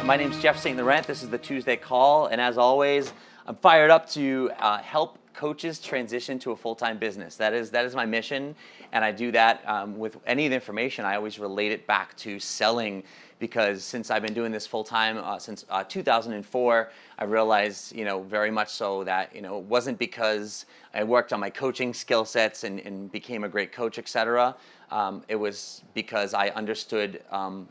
My name is Jeff St Laurent. This is the Tuesday Call, and as always, I'm fired up to help coaches transition to a full-time business. That is my mission, and I do that with any of the information. I always relate it back to selling, because since I've been doing this full-time since 2004, I realized, very much so that, it wasn't because I worked on my coaching skill sets and became a great coach, etc. It was because I understood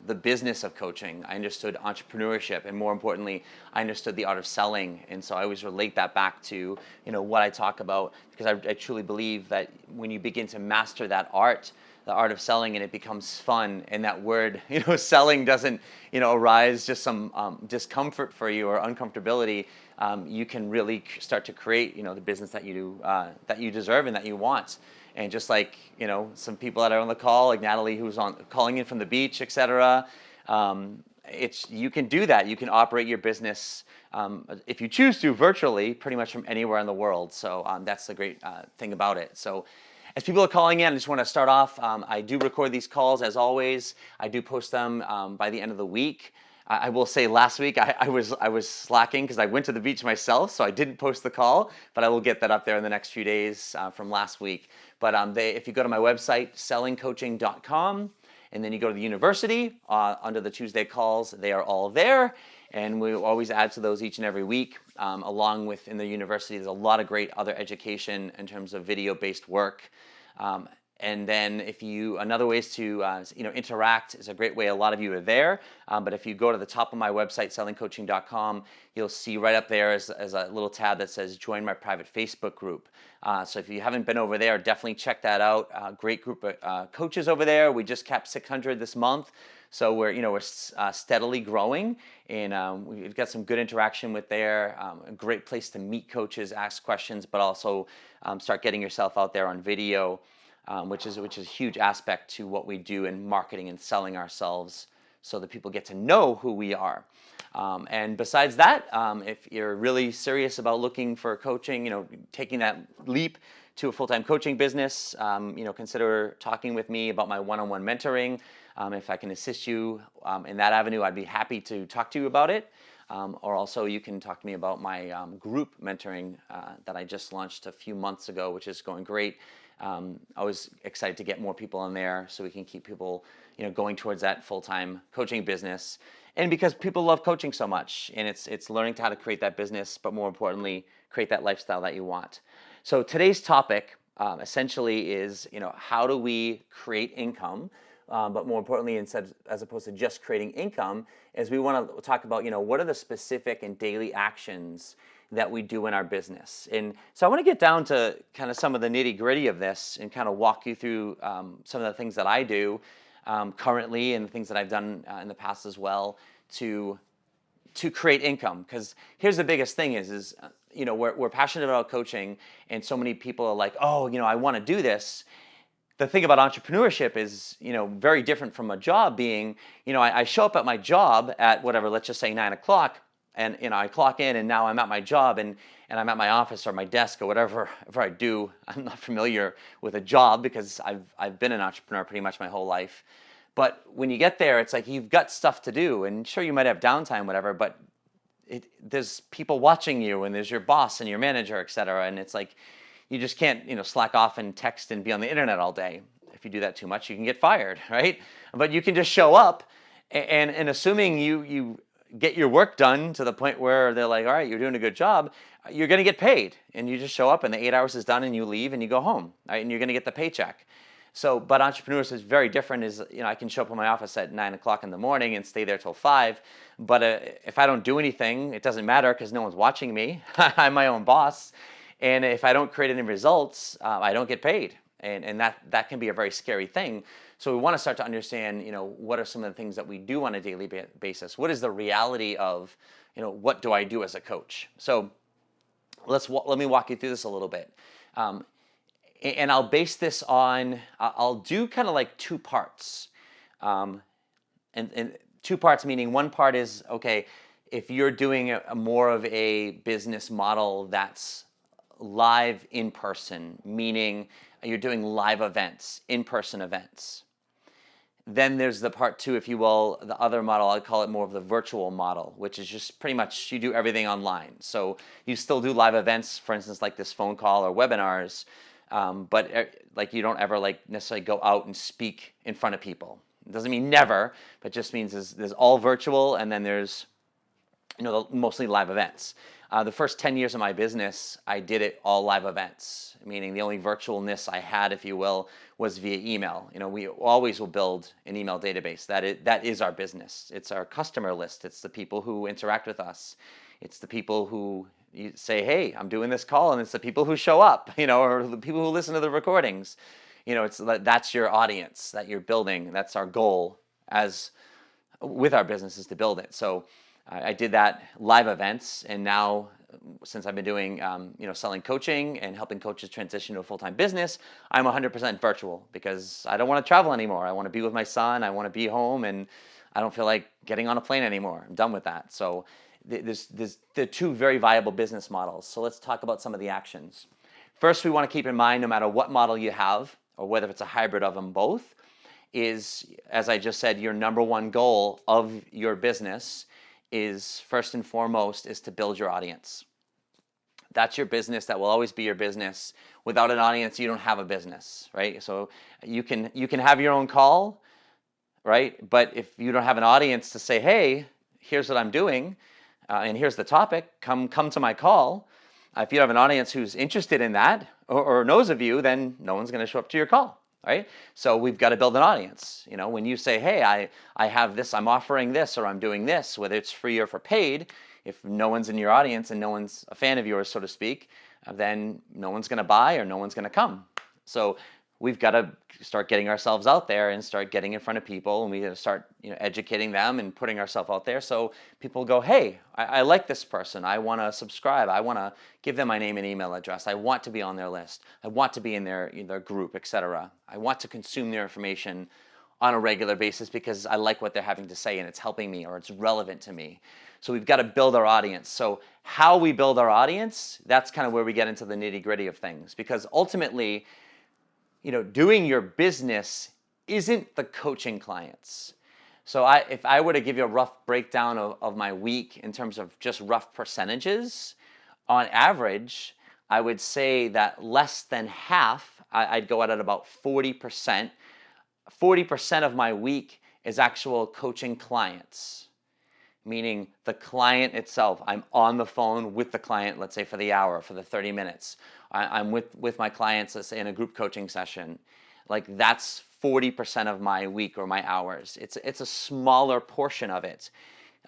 the business of coaching. I understood entrepreneurship, and more importantly, I understood the art of selling. And so I always relate that back to what I talk about, because I truly believe that when you begin to master that art, the art of selling, and it becomes fun, and that word, selling doesn't, arise just some discomfort for you or uncomfortability. You can really start to create, the business that you deserve and that you want. And just like, some people that are on the call, like Natalie, who's calling in from the beach, etc. You can do that. You can operate your business, if you choose to, virtually, pretty much from anywhere in the world. So that's the great thing about it. So as people are calling in, I just want to start off. I do record these calls, as always. I do post them by the end of the week. I will say last week I was slacking because I went to the beach myself, so I didn't post the call, but I will get that up there in the next few days from last week. But if you go to my website, sellingcoaching.com, and then you go to the university under the Tuesday calls, they are all there, and we always add to those each and every week. Along with in the university, there's a lot of great other education in terms of video-based work. And then another ways to interact is a great way. A lot of you are there, but if you go to the top of my website, sellingcoaching.com, you'll see right up there as a little tab that says join my private Facebook group. So if you haven't been over there, definitely check that out. Great group of coaches over there. We just capped 600 this month. So we're steadily growing, and we've got some good interaction with there. A great place to meet coaches, ask questions, but also start getting yourself out there on video. Which is a huge aspect to what we do in marketing and selling ourselves, so that people get to know who we are. And besides that, if you're really serious about looking for coaching, taking that leap to a full-time coaching business, consider talking with me about my one-on-one mentoring. If I can assist you in that avenue, I'd be happy to talk to you about it. Or also you can talk to me about my group mentoring that I just launched a few months ago, which is going great. I was excited to get more people in there so we can keep people, going towards that full-time coaching business. And because people love coaching so much, and it's learning how to create that business, but more importantly, create that lifestyle that you want. So today's topic essentially is, how do we create income? But more importantly, as opposed to just creating income, is we want to talk about, what are the specific and daily actions that we do in our business. And so I want to get down to kind of some of the nitty-gritty of this and kind of walk you through some of the things that I do currently, and the things that I've done in the past as well to create income. Because here's the biggest thing is we're passionate about coaching, and so many people are like, oh, I want to do this. The thing about entrepreneurship is, very different from a job being, I show up at my job at whatever, let's just say 9 o'clock, and I clock in, and now I'm at my job, and I'm at my office or my desk or whatever I do. I'm not familiar with a job because I've been an entrepreneur pretty much my whole life. But when you get there, it's like you've got stuff to do, and sure, you might have downtime, whatever, but there's people watching you, and there's your boss and your manager, etc. And it's like you just can't slack off and text and be on the internet all day. If you do that too much, you can get fired, right? But you can just show up, and assuming you get your work done to the point where they're like, all right, you're doing a good job, you're going to get paid. And you just show up, and the 8 hours is done, and you leave, and you go home, right? And you're going to get the paycheck. So, but entrepreneurs is very different. I can show up in my office at 9 o'clock in the morning and stay there till 5. But if I don't do anything, it doesn't matter because no one's watching me. I'm my own boss. And if I don't create any results, I don't get paid. And that can be a very scary thing. So we want to start to understand, what are some of the things that we do on a daily basis? What is the reality of, what do I do as a coach? So let me walk you through this a little bit. And I'll base this on, I'll do kind of like 2 parts. And 2 parts meaning one part is, okay, if you're doing a more of a business model that's live in person, meaning, you're doing live events, in-person events. Then there's the part two, if you will, the other model, I call it more of the virtual model, which is just pretty much you do everything online. So you still do live events, for instance, like this phone call or webinars, but like you don't ever like necessarily go out and speak in front of people. It doesn't mean never, but just means there's all virtual, and then there's mostly live events. The first 10 years of my business, I did it all live events, meaning the only virtualness I had, if you will, was via email. We always will build an email database. That is our business. It's our customer list. It's the people who interact with us. It's the people who you say, hey, I'm doing this call, and it's the people who show up, or the people who listen to the recordings. That's your audience that you're building. That's our goal with our business, is to build it. So I did that live events, and now since I've been doing selling coaching and helping coaches transition to a full-time business, I'm 100% virtual because I don't want to travel anymore. I want to be with my son. I want to be home, and I don't feel like getting on a plane anymore. I'm done with that. So there's two very viable business models. So let's talk about some of the actions. First, we want to keep in mind, no matter what model you have, or whether it's a hybrid of them both, is, as I just said, your number one goal of your business is, first and foremost, is to build your audience. That's your business. That will always be your business. Without an audience, you don't have a business, right? So you can have your own call, right? But if you don't have an audience to say, hey, here's what I'm doing, and here's the topic, come to my call. If you have an audience who's interested in that or knows of you, then no one's going to show up to your call. Right? So we've got to build an audience. When you say, hey, I have this, I'm offering this, or I'm doing this, whether it's free or for paid, if no one's in your audience and no one's a fan of yours, so to speak, then no one's going to buy or no one's going to come. So we've got to start getting ourselves out there and start getting in front of people, and we got to start educating them and putting ourselves out there so people go, hey, I like this person. I want to subscribe. I want to give them my name and email address. I want to be on their list. I want to be in their group, etc. I want to consume their information on a regular basis because I like what they're having to say and it's helping me or it's relevant to me. So we've got to build our audience. So how we build our audience, that's kind of where we get into the nitty-gritty of things, because ultimately, doing your business isn't the coaching clients. So if I were to give you a rough breakdown of my week in terms of just rough percentages, on average, I would say that less than half, I'd go at about 40%. 40% of my week is actual coaching clients, meaning the client itself. I'm on the phone with the client, let's say for the hour, for the 30 minutes. I'm with my clients, let's say in a group coaching session. Like that's 40% of my week or my hours. It's a smaller portion of it.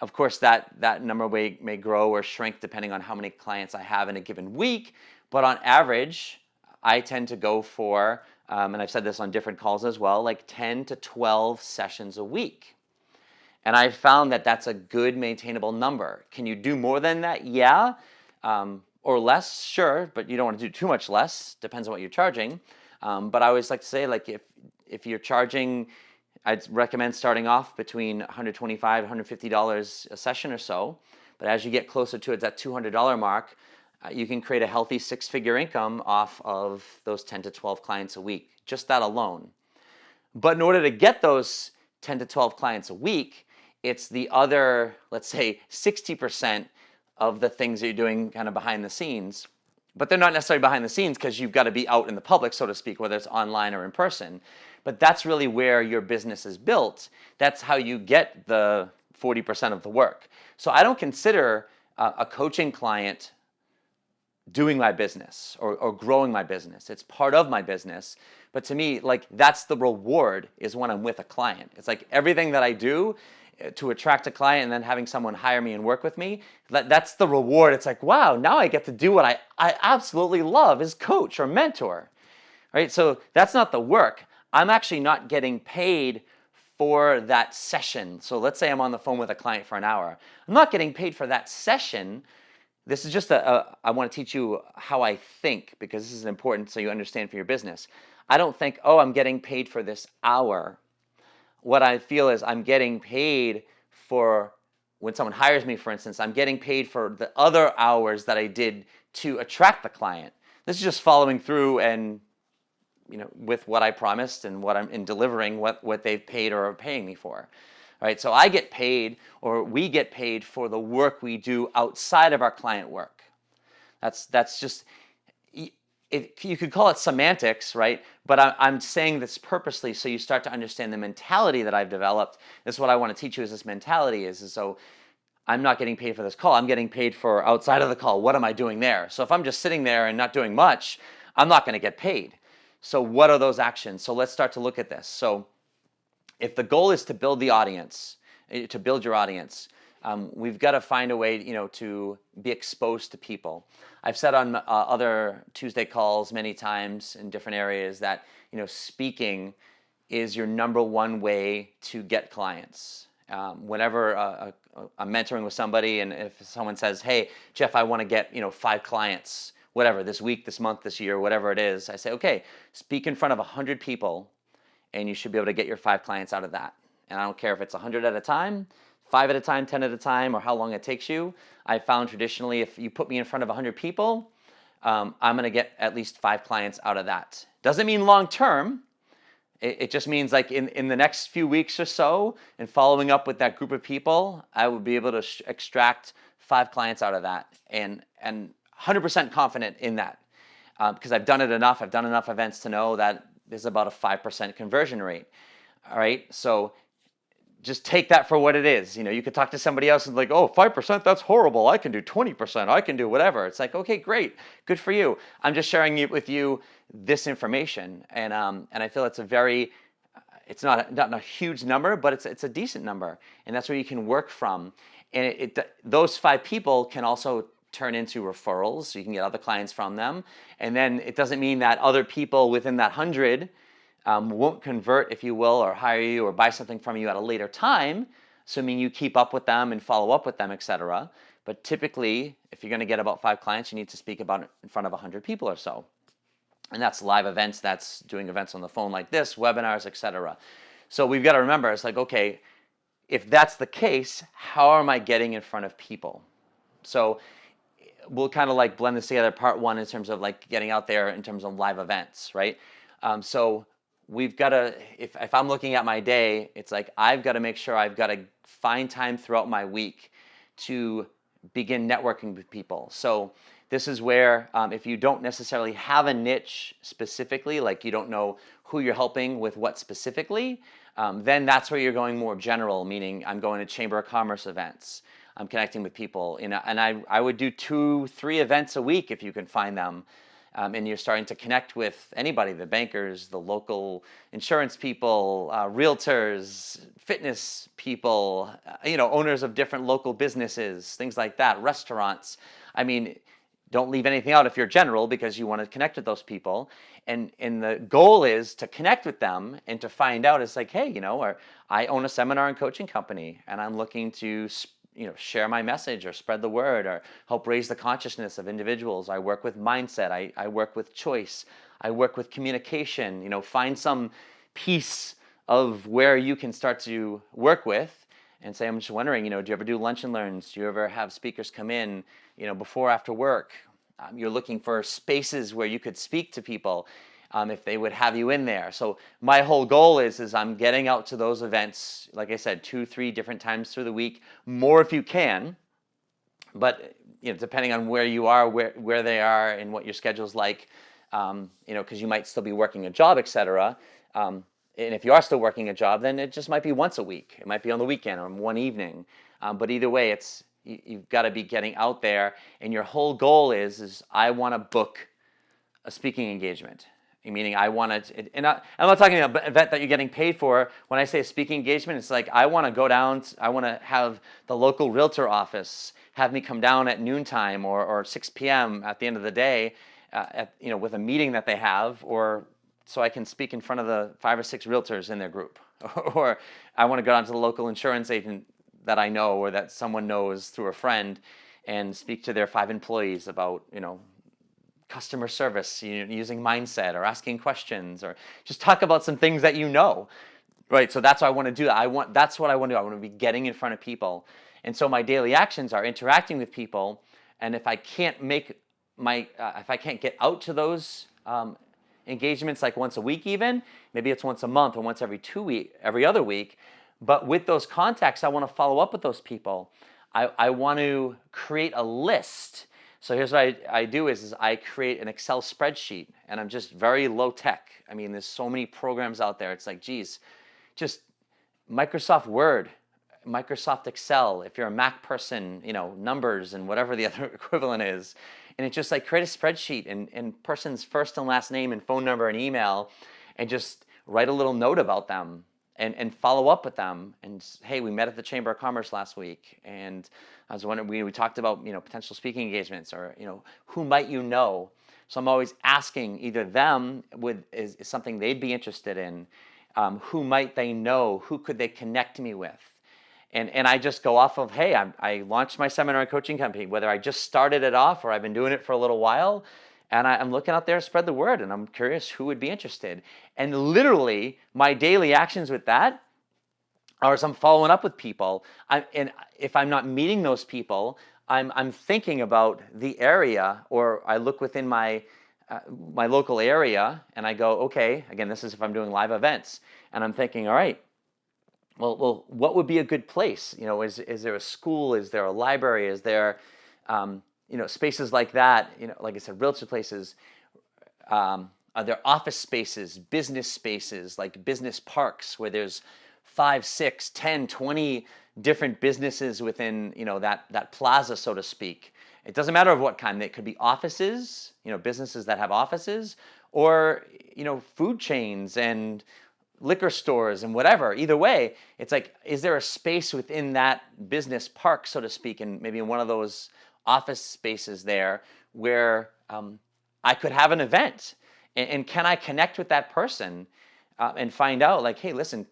Of course, that number may grow or shrink depending on how many clients I have in a given week. But on average, I tend to go for, and I've said this on different calls as well, like 10 to 12 sessions a week. And I've found that that's a good maintainable number. Can you do more than that? Yeah. Or less, sure, but you don't want to do too much less. Depends on what you're charging. But I always like to say, like if you're charging, I'd recommend starting off between $125, $150 a session or so. But as you get closer to that $200 mark, you can create a healthy six-figure income off of those 10 to 12 clients a week, just that alone. But in order to get those 10 to 12 clients a week, it's the other, let's say, 60% of the things that you're doing kind of behind the scenes. But they're not necessarily behind the scenes because you've got to be out in the public, so to speak, whether it's online or in person. But that's really where your business is built. That's how you get the 40% of the work. So I don't consider a coaching client doing my business or growing my business. It's part of my business. But to me, like that's the reward, is when I'm with a client. It's like everything that I do to attract a client and then having someone hire me and work with me, that's the reward. It's like, wow, now I get to do what I absolutely love, is coach or mentor, right? So that's not the work. I'm actually not getting paid for that session. So let's say I'm on the phone with a client for an hour. I'm not getting paid for that session. This is just I want to teach you how I think, because this is important so you understand for your business. I don't think, oh, I'm getting paid for this hour. What I feel is I'm getting paid for, when someone hires me, for instance, I'm getting paid for the other hours that I did to attract the client. This is just following through and with what I promised and what I'm in delivering, what they've paid or are paying me for. All right, so I get paid, or we get paid for the work we do outside of our client work. That's just, you could call it semantics, right? But I'm saying this purposely so you start to understand the mentality that I've developed. This is what I want to teach you, is this mentality is so I'm not getting paid for this call. I'm getting paid for outside of the call. What am I doing there? So if I'm just sitting there and not doing much, I'm not going to get paid. So what are those actions? So let's start to look at this. So if the goal is to build the audience, to build your audience, we've got to find a way, to be exposed to people. I've said on other Tuesday calls many times in different areas that, speaking is your number one way to get clients. Whenever I'm mentoring with somebody, and if someone says, "Hey, Jeff, I want to get 5 clients, whatever, this week, this month, this year, whatever it is," I say, "Okay, speak in front of 100 people, and you should be able to get your 5 clients out of that." And I don't care if it's 100 at a time, 5 at a time, 10 at a time, or how long it takes you. I found traditionally, if you put me in front of 100 people, I'm going to get at least 5 clients out of that. Doesn't mean long term. It just means like in the next few weeks or so, and following up with that group of people, I would be able to extract 5 clients out of that, and 100% confident in that, because I've done it enough. I've done enough events to know that there's about a 5% conversion rate. All right, so just take that for what it is. You could talk to somebody else and like, "Oh, 5%, that's horrible. I can do 20%. I can do whatever." It's like, okay, great, good for you. I'm just sharing it with you, this information, and I feel it's it's not a huge number, but it's a decent number, and that's where you can work from. And those 5 people can also turn into referrals, so you can get other clients from them. And then it doesn't mean that other people within that 100 won't convert, if you will, or hire you or buy something from you at a later time, assuming you keep up with them and follow up with them, etc. But typically, if you're going to get about 5 clients, you need to speak about it in front of 100 people or so. And that's live events, that's doing events on the phone like this, webinars, etc. So we've got to remember, it's like, okay, if that's the case, how am I getting in front of people? So we'll kind of like blend this together. Part 1 in terms of like getting out there in terms of live events, right? So we've got to, if I'm looking at my day, it's like I've got to make sure I've got to find time throughout my week to begin networking with people. So this is where if you don't necessarily have a niche specifically, like you don't know who you're helping with what specifically, then that's where you're going more general, meaning I'm going to Chamber of Commerce events. I'm connecting with people, and I would do 2-3 events a week if you can find them. And you're starting to connect with anybody, the bankers, the local insurance people, realtors, fitness people, owners of different local businesses, things like that, restaurants. I mean, don't leave anything out if you're general, because you want to connect with those people. And the goal is to connect with them and to find out, it's like, hey, or I own a seminar and coaching company, and I'm looking to share my message or spread the word or help raise the consciousness of individuals. I work with mindset. I work with choice. I work with communication. Find some piece of where you can start to work with and say, I'm just wondering, do you ever do lunch and learns? Do you ever have speakers come in, before, after work? You're looking for spaces where you could speak to people. If they would have you in there. So my whole goal is I'm getting out to those events, like I said, 2-3 different times through the week, more if you can, but depending on where you are, where they are, and what your schedule's like, because you might still be working a job, etc. And if you are still working a job, then it just might be once a week. It might be on the weekend or one evening. But either way, you've got to be getting out there, and your whole goal is I want to book a speaking engagement. Meaning I want to, and I'm not talking about an event that you're getting paid for. When I say a speaking engagement, it's like I want to go down, I want to have the local realtor office have me come down at noontime or 6 p.m. at the end of the day, with a meeting that they have, or so I can speak in front of the 5 or 6 realtors in their group. Or I want to go down to the local insurance agent that I know or that someone knows through a friend and speak to their 5 employees about, customer service, using mindset or asking questions, or just talk about some things that right? So that's what I want to do. That's what I want to do. I want to be getting in front of people. And so my daily actions are interacting with people. And if I can't get out to those engagements like once a week even. Maybe it's once a month or once every other week. But with those contacts, I want to follow up with those people. I want to create a list. So here's what I do is I create an Excel spreadsheet, and I'm just very low tech. I mean, there's so many programs out there. It's like, geez, just Microsoft Word, Microsoft Excel. If you're a Mac person, numbers and whatever the other equivalent is. And it's just like create a spreadsheet and person's first and last name and phone number and email, and just write a little note about them. And follow up with them, and hey, we met at the Chamber of Commerce last week, and I was wondering, we talked about potential speaking engagements, or who might you know. So I'm always asking either them is something they'd be interested in, who might they know, who could they connect me with, and I just go off of, hey, I launched my seminar and coaching company, whether I just started it off or I've been doing it for a little while. And I'm looking out there to spread the word, and I'm curious who would be interested. And literally, my daily actions with that are as I'm following up with people. And if I'm not meeting those people, I'm thinking about the area, or I look within my local area, and I go, okay, again, this is if I'm doing live events, and I'm thinking, all right, well, what would be a good place? Is there a school? Is there a library? Is there spaces like that, like I said, realtor places, are there office spaces, business spaces, like business parks where there's 5, 6, 10, 20 different businesses within, that plaza, so to speak. It doesn't matter of what kind. It could be offices, businesses that have offices, or, food chains and liquor stores and whatever. Either way, it's like, is there a space within that business park, so to speak, and maybe in one of those office spaces there where I could have an event, and can I connect with that person and find out, like, hey, listen,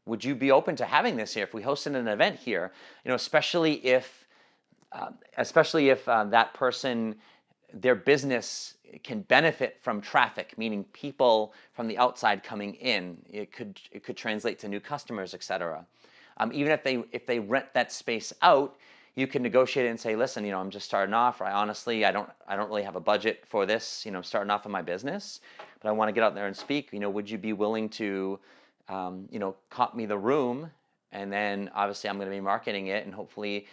would you be open to having this here if we hosted an event here? Especially if that person, their business can benefit from traffic, meaning people from the outside coming in. It could translate to new customers, etc. Even if they rent that space out, you can negotiate it and say, listen, I'm just starting off. I don't really have a budget for this. I'm starting off in my business, but I want to get out there and speak. Would you be willing to, comp me the room? And then obviously I'm going to be marketing it, and hopefully,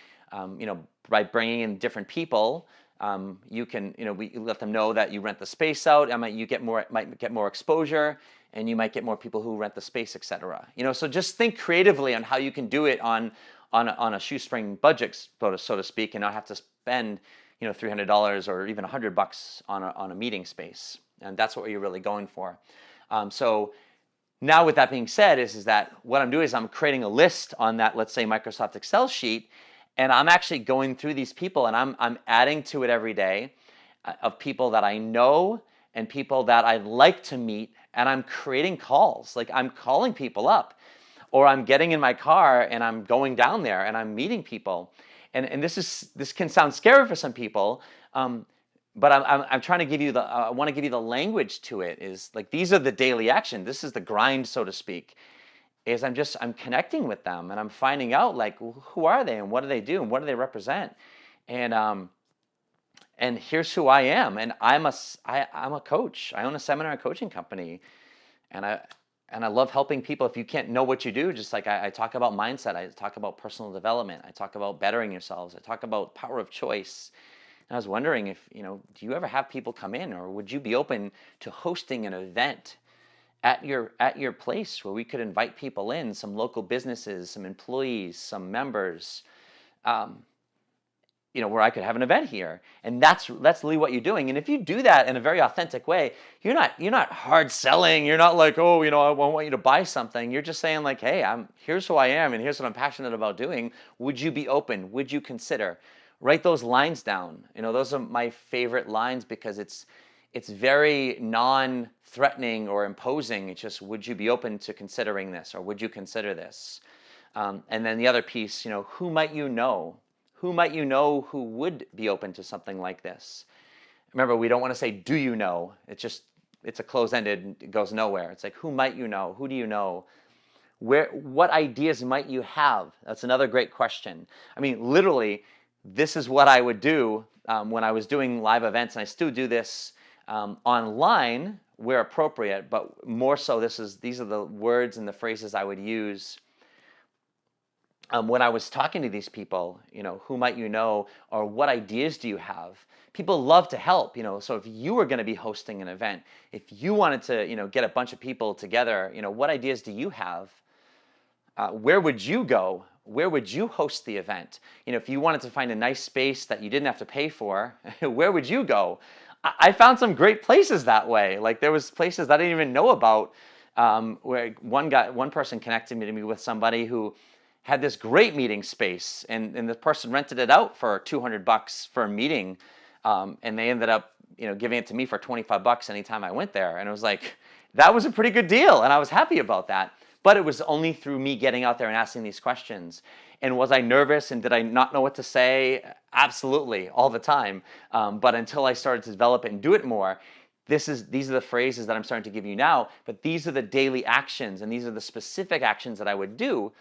by bringing in different people, you can, we let them know that you rent the space out. Might get more exposure, and you might get more people who rent the space, etc. So just think creatively on how you can do it on a shoestring budget, so to speak, and not have to spend $300 or even $100 on a meeting space. And that's what you're really going for. So now, with that being said, is that what I'm doing is I'm creating a list on that, let's say, Microsoft Excel sheet, and I'm actually going through these people, and I'm adding to it every day of people that I know and people that I'd like to meet, and I'm creating calls. Like, I'm calling people up, or I'm getting in my car and I'm going down there and I'm meeting people. And this can sound scary for some people, but I'm trying to give you I want to give you the language to it. Is like, these are the daily action. This is the grind, so to speak. Is I'm connecting with them, and I'm finding out, like, who are they and what do they do and what do they represent, and here's who I am, and I'm a coach. I own a seminar and coaching company, and I love helping people. If you can't know what you do, just like I talk about mindset, I talk about personal development, I talk about bettering yourselves, I talk about power of choice. And I was wondering if, do you ever have people come in, or would you be open to hosting an event at your place where we could invite people in, some local businesses, some employees, some members, where I could have an event here. And that's really what you're doing. And if you do that in a very authentic way, you're not hard selling. You're not like, oh, I want you to buy something. You're just saying, like, hey, here's who I am, and here's what I'm passionate about doing. Would you be open? Would you consider? Write those lines down. Those are my favorite lines, because it's very non-threatening or imposing. It's just, would you be open to considering this, or would you consider this? And then the other piece, who might you know? Who might you know who would be open to something like this? Remember, we don't want to say, do you know? It's a closed-ended, it goes nowhere. It's like, who might you know? Who do you know? What ideas might you have? That's another great question. I mean, literally, this is what I would do when I was doing live events, and I still do this online where appropriate, but more so these are the words and the phrases I would use when I was talking to these people, who might you know, or what ideas do you have? People love to help, so if you were going to be hosting an event, if you wanted to, get a bunch of people together, what ideas do you have? Where would you go? Where would you host the event? If you wanted to find a nice space that you didn't have to pay for, where would you go? I found some great places that way. Like there was places that I didn't even know about, where one person connected me to me with somebody who had this great meeting space, and the person rented it out for $200 for a meeting, and they ended up, giving it to me for $25 anytime I went there, and it was like, that was a pretty good deal, and I was happy about that. But it was only through me getting out there and asking these questions. And was I nervous and did I not know what to say? Absolutely, all the time. But until I started to develop it and do it more, these are the phrases that I'm starting to give you now, but these are the daily actions, and these are the specific actions that I would do.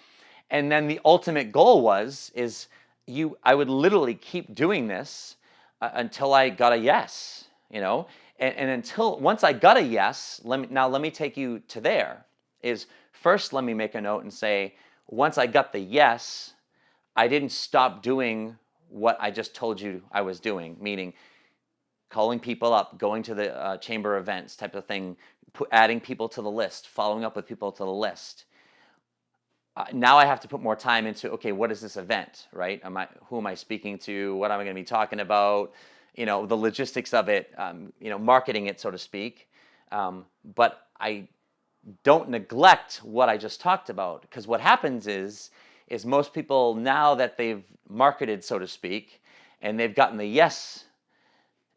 And then the ultimate goal I would literally keep doing this until I got a yes, and until once I got a yes, let me take you to there. First, let me make a note and say, once I got the yes, I didn't stop doing what I just told you I was doing, meaning calling people up, going to the chamber events type of thing, adding people to the list, following up with people to the list. Now I have to put more time into, okay, what is this event, right? Who am I speaking to? What am I going to be talking about? The logistics of it, marketing it, so to speak. But I don't neglect what I just talked about, because what happens is most people, now that they've marketed, so to speak, and they've gotten the yes,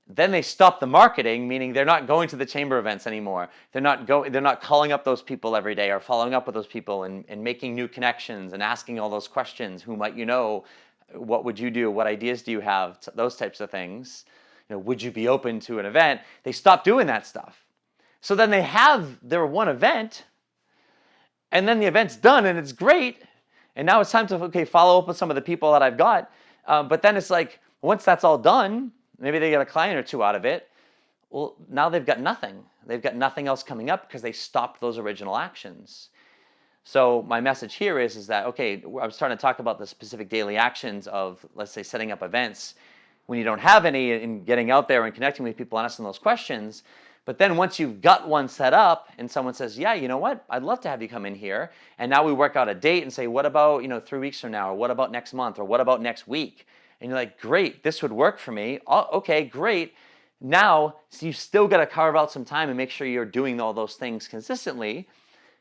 then they stop the marketing, meaning they're not going to the chamber events anymore. They're not calling up those people every day or following up with those people and making new connections and asking all those questions. Who might you know? What would you do? What ideas do you have? Those types of things. Would you be open to an event? They stop doing that stuff. So then they have their one event, and then the event's done and it's great. And now it's time to, follow up with some of the people that I've got. But then it's like, once that's all done, maybe they get a client or two out of it. Well, now they've got nothing. They've got nothing else coming up because they stopped those original actions. So my message here is that, I was starting to talk about the specific daily actions of, let's say, setting up events when you don't have any, and getting out there and connecting with people and asking those questions. But then once you've got one set up and someone says, yeah, you know what, I'd love to have you come in here. And now we work out a date and say, what about, 3 weeks from now? Or what about next month? Or what about next week? And you're like, great, this would work for me. Oh, okay, great. Now, so you've still got to carve out some time and make sure you're doing all those things consistently,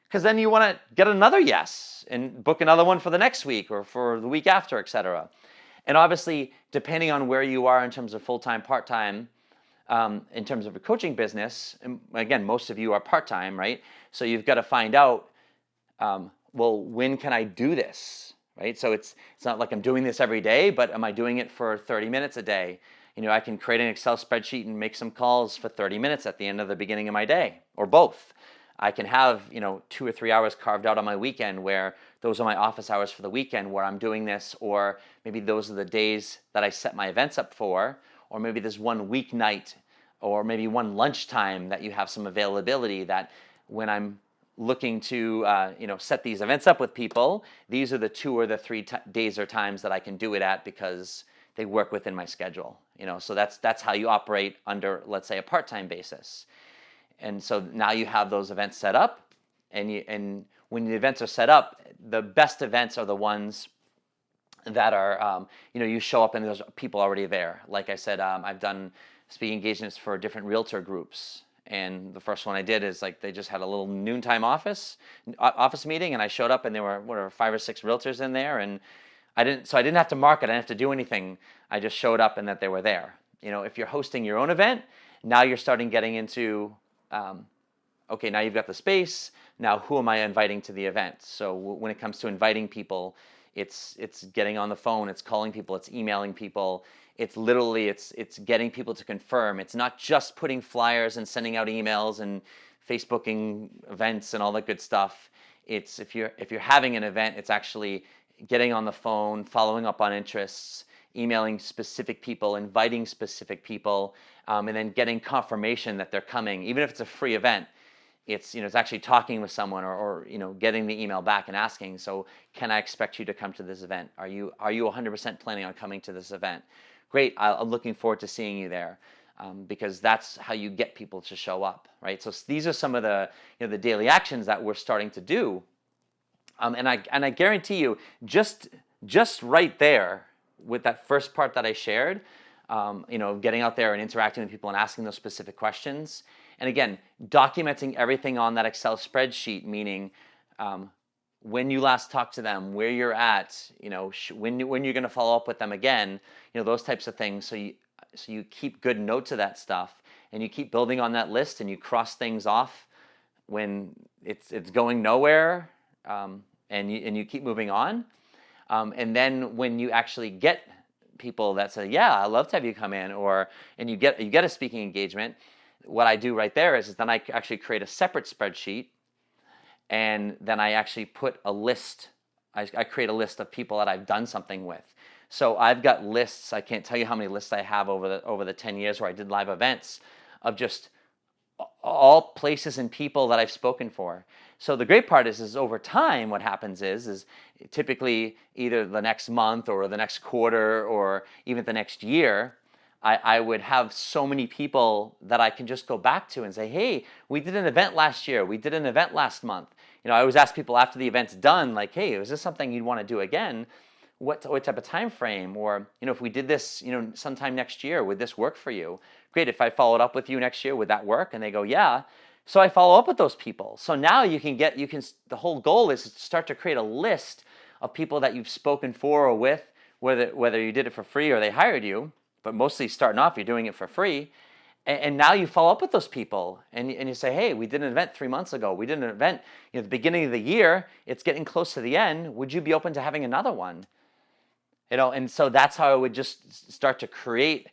because then you want to get another yes and book another one for the next week or for the week after, etc. And obviously, depending on where you are in terms of full-time, part-time, in terms of a coaching business, and again, most of you are part-time, right? So you've got to find out, when can I do this, right? So it's not like I'm doing this every day, but am I doing it for 30 minutes a day? I can create an Excel spreadsheet and make some calls for 30 minutes at the end of the beginning of my day, or both. I can have, 2 or 3 hours carved out on my weekend where those are my office hours for the weekend where I'm doing this, or maybe those are the days that I set my events up for, or maybe there's one weeknight or maybe one lunchtime that you have some availability that when I'm looking to set these events up with people, these are the 2 or the 3 days or times that I can do it at because they work within my schedule. So that's how you operate under, let's say, a part-time basis. And so now you have those events set up, and when the events are set up, the best events are the ones that are, you show up and there's people already there. Like I said, I've done speaking engagements for different realtor groups. And the first one I did is they just had a little noontime office meeting, and I showed up and there were 5 or 6 realtors in there, and I didn't have to market, I didn't have to do anything. I just showed up and that they were there. If you're hosting your own event, now you're starting getting into, now you've got the space, now who am I inviting to the event? So when it comes to inviting people, it's getting on the phone, it's calling people, it's emailing people, it's literally, it's getting people to confirm. It's not just putting flyers and sending out emails and Facebooking events and all that good stuff. It's if you're having an event, it's actually getting on the phone, following up on interests, emailing specific people, inviting specific people, and then getting confirmation that they're coming, even if it's a free event. It's it's actually talking with someone, or getting the email back and asking, so can I expect you to come to this event? Are you 100% planning on coming to this event? Great, I'm looking forward to seeing you there, because that's how you get people to show up, right? So these are some of the the daily actions that we're starting to do, and I guarantee you, just right there with that first part that I shared, getting out there and interacting with people and asking those specific questions. And again, documenting everything on that Excel spreadsheet, meaning when you last talked to them, where you're at, when you're going to follow up with them again, those types of things. So you keep good notes of that stuff, and you keep building on that list, and you cross things off when it's going nowhere, and you keep moving on. And then when you actually get people that say, yeah, I'd love to have you come in, and you get a speaking engagement, what I do right there is then I actually create a separate spreadsheet, and then I actually put a list. I create a list of people that I've done something with. So I've got lists. I can't tell you how many lists I have over the 10 years where I did live events, of just all places and people that I've spoken for. So the great part is over time, what happens is typically either the next month or the next quarter or even the next year, I would have so many people that I can just go back to and say, hey, we did an event last year. We did an event last month. I always ask people after the event's done, like, hey, is this something you'd want to do again? What type of time frame? Or, if we did this, sometime next year, would this work for you? Great. If I followed up with you next year, would that work? And they go, yeah. So I follow up with those people. So now the whole goal is to start to create a list of people that you've spoken for or with, whether you did it for free or they hired you. But mostly starting off, you're doing it for free. And now you follow up with those people, and you say, hey, we did an event 3 months ago. We did an event at the beginning of the year. It's getting close to the end. Would you be open to having another one? And so that's how I would just start to create.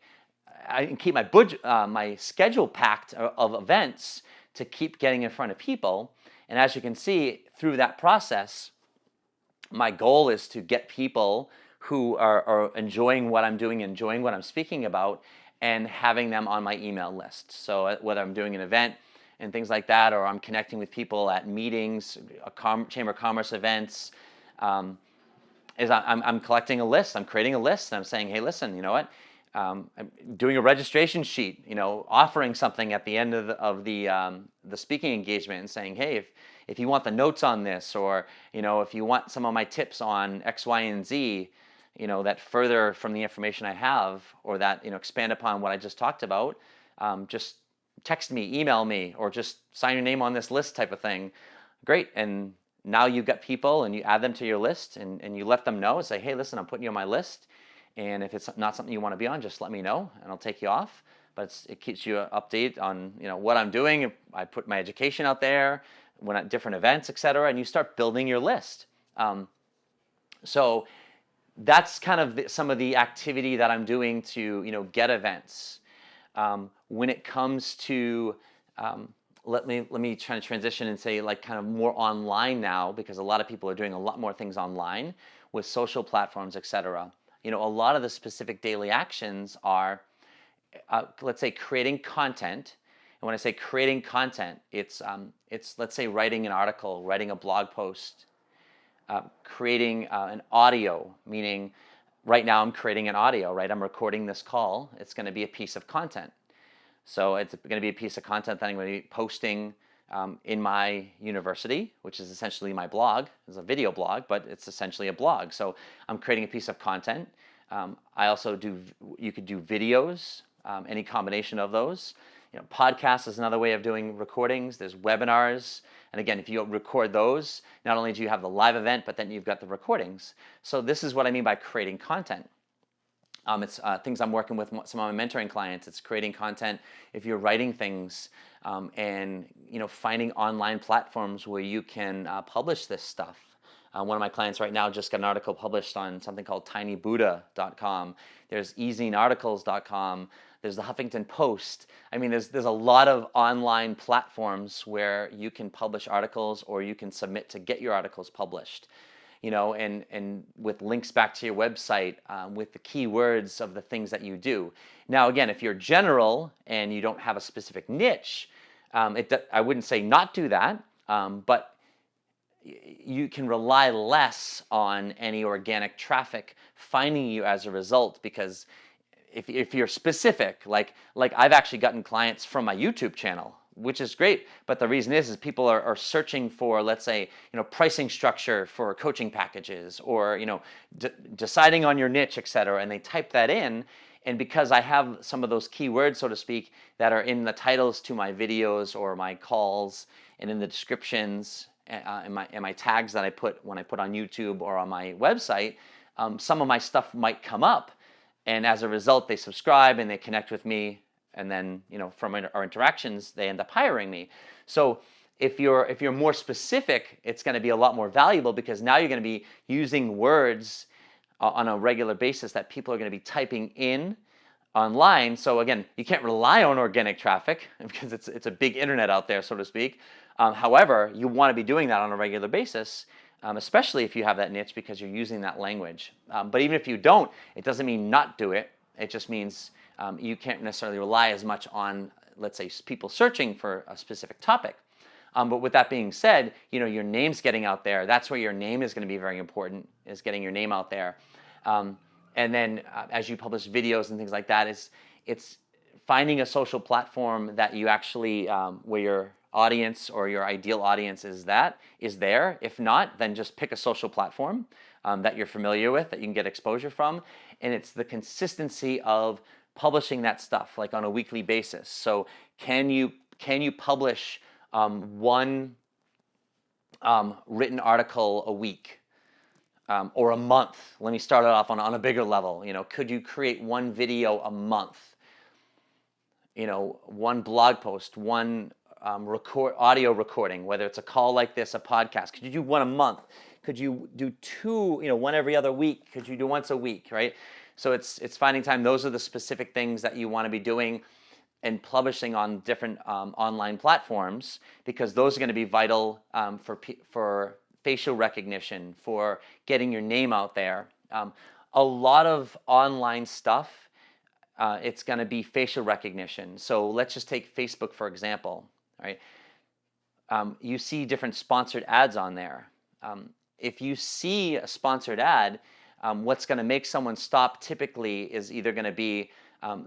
I can keep my budget, my schedule packed of events to keep getting in front of people. And as you can see through that process, my goal is to get people who are enjoying what I'm doing, enjoying what I'm speaking about, and having them on my email list. So whether I'm doing an event and things like that, or I'm connecting with people at meetings, Chamber of Commerce events, I'm collecting a list. I'm creating a list, and I'm saying, hey, listen, you know what? I'm doing a registration sheet, offering something at the end of the speaking engagement, and saying, hey, if you want the notes on this, or if you want some of my tips on X, Y, and Z, that further from the information I have, or that expand upon what I just talked about, just text me, email me, or just sign your name on this list type of thing. Great. And now you've got people, and you add them to your list, and you let them know and say, hey, listen, I'm putting you on my list. And if it's not something you want to be on, just let me know, and I'll take you off. But it keeps you updated on what I'm doing. I put my education out there when at different events, etc., and you start building your list. So that's kind of some of the activity that I'm doing to get events. When it comes to let me try to transition and say, like, kind of more online now, because a lot of people are doing a lot more things online with social platforms, etc. A lot of the specific daily actions are, let's say, creating content. And when I say creating content, it's let's say writing an article, writing a blog post, creating an audio, meaning right now I'm creating an audio, right? I'm recording this call. It's going to be a piece of content. So it's going to be a piece of content that I'm going to be posting in my university, which is essentially my blog. It's a video blog, but it's essentially a blog. So I'm creating a piece of content. I also you could do videos, any combination of those. Podcasts is another way of doing recordings. There's webinars. And again, if you record those, not only do you have the live event, but then you've got the recordings. So this is what I mean by creating content. It's things I'm working with some of my mentoring clients. It's creating content if you're writing things, and finding online platforms where you can publish this stuff. One of my clients right now just got an article published on something called tinybuddha.com. There's ezinearticles.com. There's the Huffington Post. I mean, there's a lot of online platforms where you can publish articles, or you can submit to get your articles published. and with links back to your website, with the keywords of the things that you do. Now, again, if you're general and you don't have a specific niche, I wouldn't say not do that, but you can rely less on any organic traffic finding you as a result, because if you're specific, like I've actually gotten clients from my YouTube channel, which is great, but the reason is people are searching for, let's say, pricing structure for coaching packages, or deciding on your niche, etc., and they type that in. And because I have some of those keywords, so to speak, that are in the titles to my videos or my calls, and in the descriptions, and my tags that I put when I put on YouTube or on my website, some of my stuff might come up, and as a result, they subscribe and they connect with me, and then from our interactions, they end up hiring me. So if you're more specific, it's going to be a lot more valuable, because now you're going to be using words on a regular basis that people are going to be typing in online. So again, you can't rely on organic traffic because it's a big internet out there, so to speak. However, you want to be doing that on a regular basis, especially if you have that niche, because you're using that language. But even if you don't, it doesn't mean not do it. It just means you can't necessarily rely as much on, let's say, people searching for a specific topic. But with that being said, your name's getting out there. That's where your name is going to be very important, is getting your name out there. And then as you publish videos and things like that, it's finding a social platform that you actually, where your audience or your ideal audience is there. If not, then just pick a social platform that you're familiar with, that you can get exposure from. And it's the consistency of publishing that stuff, like on a weekly basis. So can you publish one written article a week, or a month? Let me start it off on a bigger level. Could you create one video a month? One blog post, one audio recording, whether it's a call like this, a podcast. Could you do one a month? Could you do two, one every other week? Could you do once a week, right? So it's finding time. Those are the specific things that you want to be doing and publishing on different online platforms, because those are going to be vital for facial recognition, for getting your name out there. A lot of online stuff, it's going to be facial recognition. So let's just take Facebook, for example, right? You see different sponsored ads on there. If you see a sponsored ad, what's going to make someone stop typically is either going to be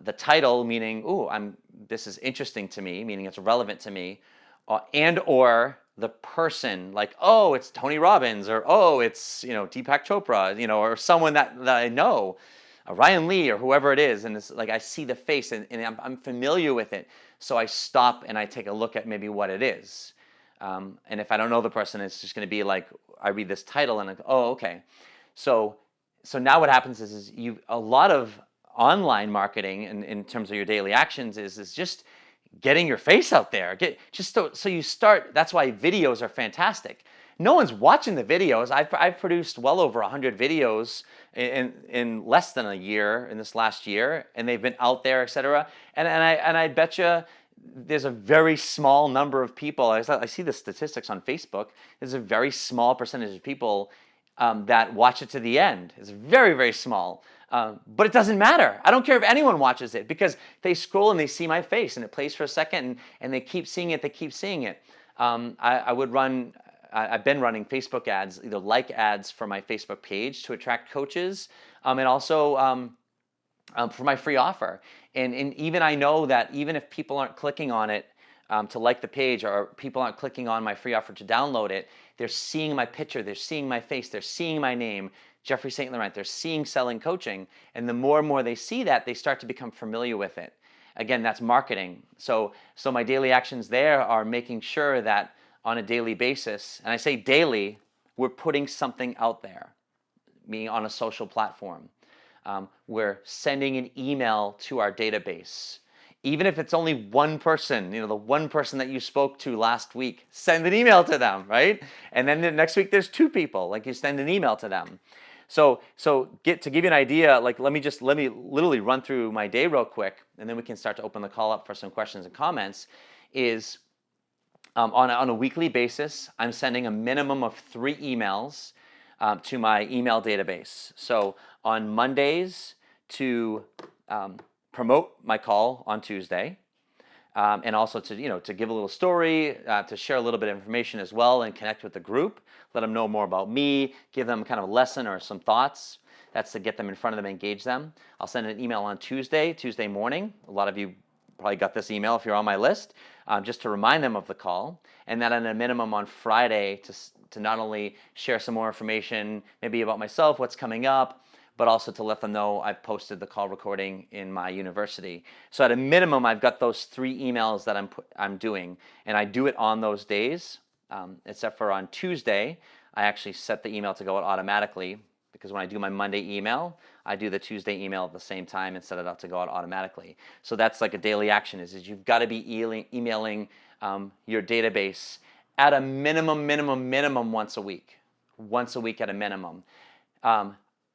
the title, meaning, this is interesting to me, meaning it's relevant to me, and or the person, like, it's Tony Robbins, or it's Deepak Chopra, or someone that I know, Ryan Lee, or whoever it is, and it's like I see the face and I'm familiar with it, so I stop and I take a look at maybe what it is. And if I don't know the person, it's just going to be like I read this title and I go, okay. So now what happens is a lot of online marketing in terms of your daily actions is just getting your face out there. So you start. That's why videos are fantastic. No one's watching the videos. I've produced well over 100 videos in less than a year, in this last year, and they've been out there, etc. And I bet you there's a very small number of people. I see the statistics on Facebook. There's a very small percentage of people that watch it to the end. It's very, very small. But it doesn't matter. I don't care if anyone watches it, because they scroll and they see my face and it plays for a second and they keep seeing it. I've been running Facebook ads, either like ads for my Facebook page to attract coaches, and also for my free offer. And even I know that even if people aren't clicking on it to like the page, or people aren't clicking on my free offer to download it, they're seeing my picture, they're seeing my face, they're seeing my name, Jeffrey St Laurent, they're seeing Selling Coaching. And the more and more they see that, they start to become familiar with it. Again, that's marketing. So my daily actions there are making sure that on a daily basis, and I say daily, we're putting something out there, meaning on a social platform. We're sending an email to our database. Even if it's only one person, the one person that you spoke to last week, send an email to them, right? And then the next week there's two people, like you send an email to them. So to give you an idea, like let me literally run through my day real quick, and then we can start to open the call up for some questions and comments. Is on a weekly basis, I'm sending a minimum of 3 emails to my email database. So on Mondays to promote my call on Tuesday, and also to give a little story, to share a little bit of information as well, and connect with the group, let them know more about me, give them kind of a lesson or some thoughts. That's to get them in front of them, engage them. I'll send an email on Tuesday morning. A lot of you probably got this email if you're on my list, just to remind them of the call. And then at a minimum on Friday to not only share some more information, maybe about myself, what's coming up, but also to let them know I've posted the call recording in my university. So at a minimum, I've got those 3 emails that I'm doing, and I do it on those days, except for on Tuesday, I actually set the email to go out automatically, because when I do my Monday email, I do the Tuesday email at the same time and set it up to go out automatically. So that's like a daily action, is you've got to be emailing your database at a minimum once a week at a minimum.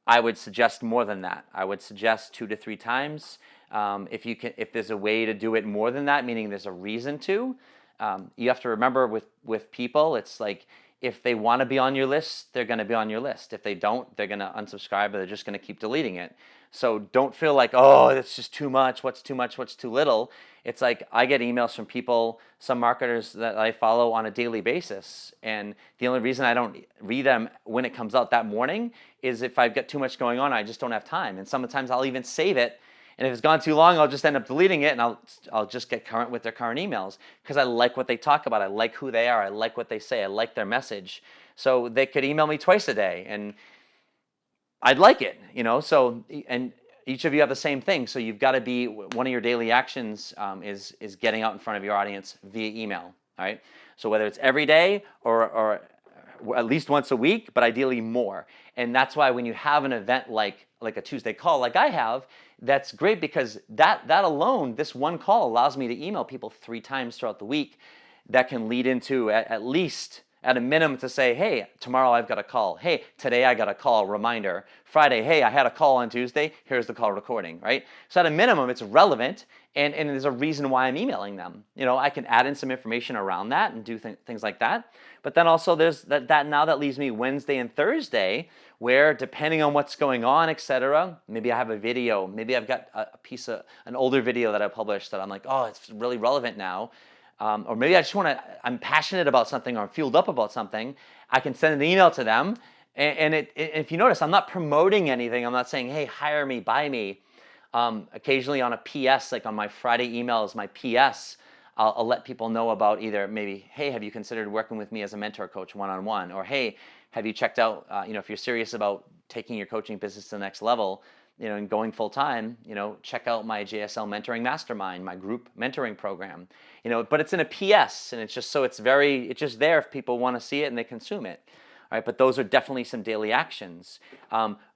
I would suggest more than that. I would suggest 2 to 3 times. If there's a way to do it more than that, meaning there's a reason to, you have to remember with people, it's like, if they want to be on your list, they're going to be on your list. If they don't, they're going to unsubscribe, or they're just going to keep deleting it. So don't feel like, oh, it's just too much. What's too much? What's too little? It's like, I get emails from people, some marketers that I follow on a daily basis. And the only reason I don't read them when it comes out that morning is if I've got too much going on, I just don't have time. And sometimes I'll even save it. And if it's gone too long, I'll just end up deleting it, and I'll just get current with their current emails, because I like what they talk about. I like who they are. I like what they say. I like their message. So they could email me twice a day, and I'd like it, So, and each of you have the same thing. So you've got to be, one of your daily actions is getting out in front of your audience via email. All right. So whether it's every day or at least once a week, but ideally more. And that's why when you have an event like a Tuesday call like I have, that's great, because that alone, this one call allows me to email people 3 times throughout the week. That can lead into at least, at a minimum, to say, hey, tomorrow I've got a call. Hey, today I got a call, reminder. Friday, hey, I had a call on Tuesday. Here's the call recording, right? So at a minimum, it's relevant, and there's a reason why I'm emailing them. I can add in some information around that and do things like that. But then also there's that now that leaves me Wednesday and Thursday, where depending on what's going on, etc., maybe I have a video, maybe I've got an older video that I published that I'm like, oh, it's really relevant now. Or maybe I just I'm passionate about something, or I'm fueled up about something. I can send an email to them. And if you notice, I'm not promoting anything. I'm not saying, hey, hire me, buy me. Occasionally on a PS, like on my Friday emails, my PS, I'll let people know about either maybe, hey, have you considered working with me as a mentor coach one-on-one? Or, hey, have you checked out, if you're serious about taking your coaching business to the next level, and going full time, check out my JSL Mentoring Mastermind, my group mentoring program, but it's in a PS, and it's just it's just there if people want to see it and they consume it. All right, but those are definitely some daily actions.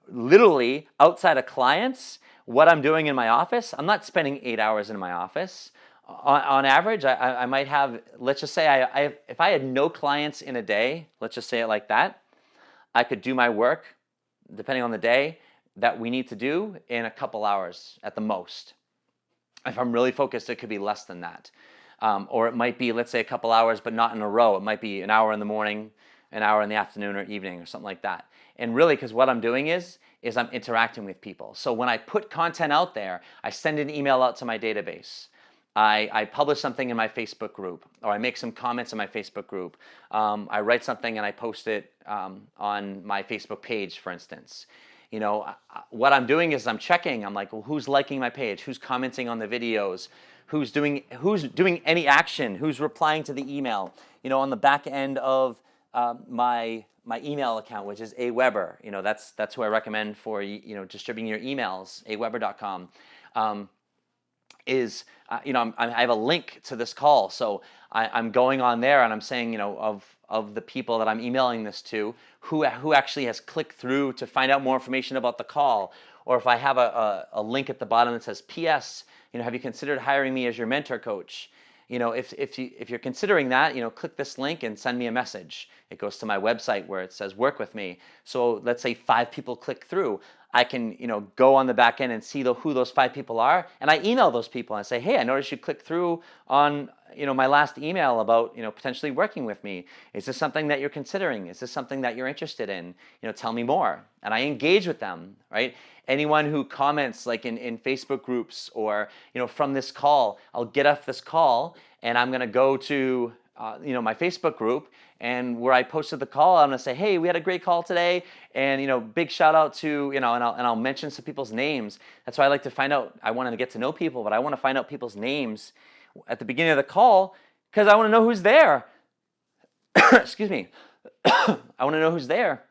Literally outside of clients, what I'm doing in my office, I'm not spending 8 hours in my office. On average, I might have, let's just say if I had no clients in a day, let's just say it like that, I could do my work, depending on the day, that we need to do in a couple hours at the most. If I'm really focused, it could be less than that. Or it might be, let's say, a couple hours, but not in a row. It might be an hour in the morning, an hour in the afternoon or evening, or something like that. And really, because what I'm doing is I'm interacting with people. So when I put content out there, I send an email out to my database. I publish something in my Facebook group, or I make some comments in my Facebook group. I write something and I post it on my Facebook page, for instance. What I'm doing is I'm checking. I'm like, well, who's liking my page? Who's commenting on the videos? Who's doing any action? Who's replying to the email? On the back end of my email account, which is Aweber. That's who I recommend for distributing your emails. Aweber.com. I have a link to this call, so I'm going on there and I'm saying, of the people that I'm emailing this to, who actually has clicked through to find out more information about the call, or if I have a link at the bottom that says, P.S., have you considered hiring me as your mentor coach? If you're considering that, click this link and send me a message. It goes to my website where it says work with me. So let's say 5 people click through. I can, go on the back end and see who those 5 people are, and I email those people and say, hey, I noticed you clicked through on, my last email about, potentially working with me. Is this something that you're considering? Is this something that you're interested in? Tell me more. And I engage with them, right? Anyone who comments like in Facebook groups or, from this call, I'll get off this call and I'm going to go to, my Facebook group, and where I posted the call, I'm gonna say, hey, we had a great call today, and big shout out to, and I'll mention some people's names. That's why I like to find out. I want to get to know people, but I want to find out people's names at the beginning of the call because I want to know who's there. Excuse me. I want to know who's there.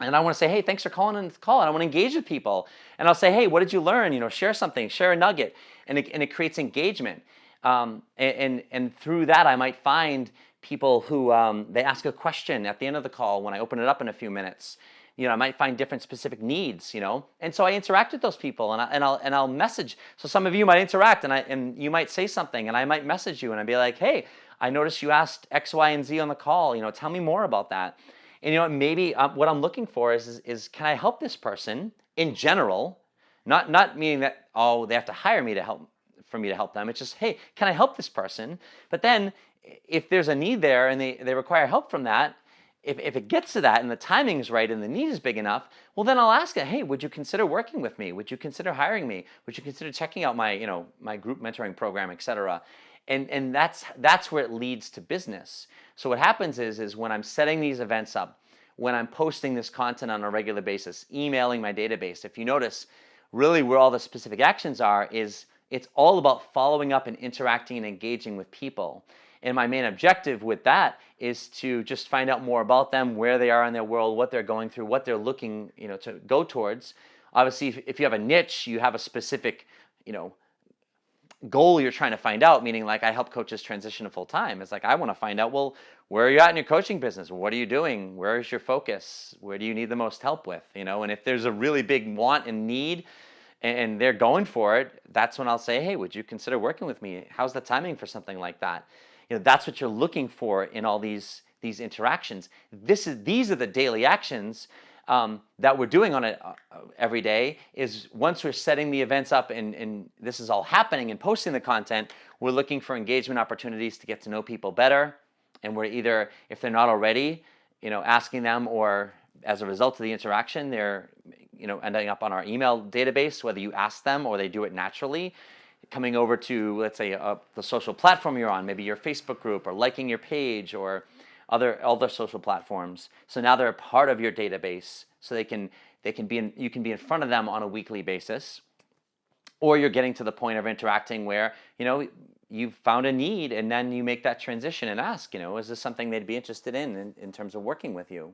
And I want to say, hey, thanks for calling in the call. And I want to engage with people. And I'll say, hey, what did you learn? Share something, share a nugget. And it creates engagement. And through that, I might find people who they ask a question at the end of the call when I open it up in a few minutes. I might find different specific needs, and so I interact with those people, and I'll message. So some of you might interact, and you might say something, and I might message you, and I'd be like, hey, I noticed you asked X, Y, and Z on the call. Tell me more about that. And maybe what I'm looking for is can I help this person in general, not meaning that they have to hire me to help. For me to help them. It's just, hey, can I help this person? But then if there's a need there and they require help from that, if it gets to that and the timing is right and the need is big enough, well, then I'll ask it, hey, would you consider working with me? Would you consider hiring me? Would you consider checking out my, my group mentoring program, et cetera? And that's where it leads to business. So what happens is when I'm setting these events up, when I'm posting this content on a regular basis, emailing my database, if you notice, really where all the specific actions are is it's all about following up and interacting and engaging with people. And my main objective with that is to just find out more about them, where they are in their world, what they're going through, what they're looking, to go towards. Obviously, if you have a niche, you have a specific, goal you're trying to find out, meaning like I help coaches transition to full-time. It's like I want to find out, well, where are you at in your coaching business? What are you doing? Where is your focus? Where do you need the most help with? And if there's a really big want and need, and they're going for it, that's when I'll say, hey, would you consider working with me? How's the timing for something like that? That's what you're looking for in all these interactions. These are the daily actions that we're doing on it every day. Is once we're setting the events up and this is all happening and posting the content, we're looking for engagement opportunities to get to know people better. And we're either, if they're not already, asking them, or as a result of the interaction, they're ending up on our email database, whether you ask them or they do it naturally, coming over to, let's say, the social platform you're on, maybe your Facebook group, or liking your page, or other social platforms. So now they're a part of your database, so you can be in front of them on a weekly basis, or you're getting to the point of interacting where you've found a need, and then you make that transition and ask, is this something they'd be interested in terms of working with you?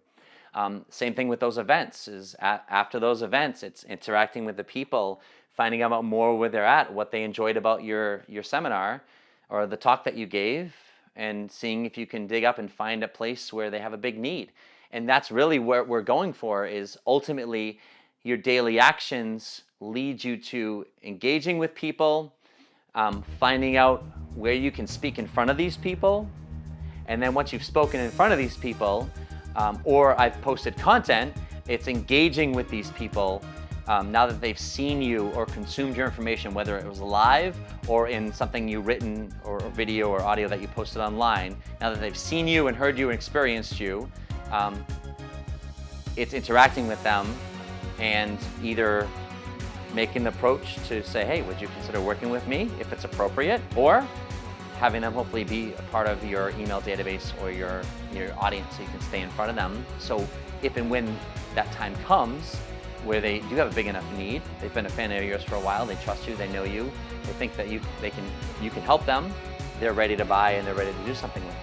Same thing with those events. Is after those events, it's interacting with the people, finding out more where they're at, what they enjoyed about your seminar or the talk that you gave, and seeing if you can dig up and find a place where they have a big need. And that's really what we're going for, is ultimately your daily actions lead you to engaging with people, finding out where you can speak in front of these people. And then once you've spoken in front of these people, or I've posted content, it's engaging with these people now that they've seen you or consumed your information, whether it was live or in something you written or video or audio that you posted online. Now that they've seen you and heard you and experienced you, it's interacting with them and either making the approach to say, hey, would you consider working with me if it's appropriate, or having them hopefully be a part of your email database or your audience so you can stay in front of them. So if and when that time comes where they do have a big enough need, they've been a fan of yours for a while, they trust you, they know you, they think that you can help them, they're ready to buy and they're ready to do something with you.